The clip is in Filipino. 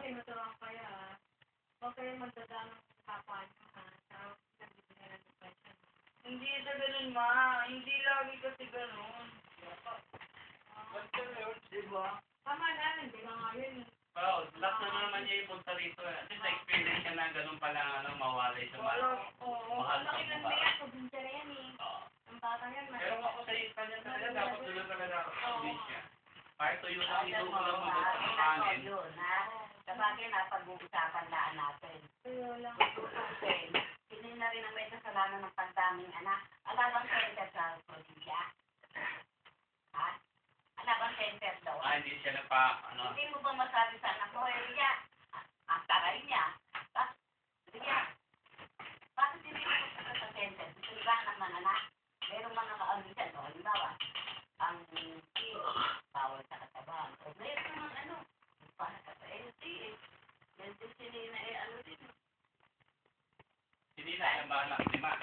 tinuturuan kaya, huwag kayong magdadamang kapwa nyo, ha? Tapos, nagbibigay ng depression. Hindi sa ganun, ma. Hindi lagi kasi ganun. Basta yun, diba? Tama na, hindi na nga yun. Well, last na naman niya ipunta rito. At least na-experience ka na ganun pala mawalay sa mahal. Oo, Mahal laki sa ng mukha. liit, probinsya na yan eh. Oo. Ang bata yan, Pero ako sa kanya talaga, dapat doon talaga ako sa probinsya. Kahit tuyo na inuulam mo doon sa kanin. Yun, ha? Sabagay na pag-uusapan daan natin. Kaya lang. Tutusin. Hindi na rin ang may kasalanan ng pandaming anak. Alabang center sa probinsya. Ha? Alabang center daw. Hindi siya nagpa, Hindi mo ba masabi sa anak mo, Elia? Ang taray niya. Elia, bakit hindi mo masabi sa center? Gusto ba naman anak? Merong mga kaano dyan, no? Halimbawa, ang bawal sa katabang. O meron naman ano, para ka sa LTA. Yan din sinina ano din. hindi na yung bahala, di ba?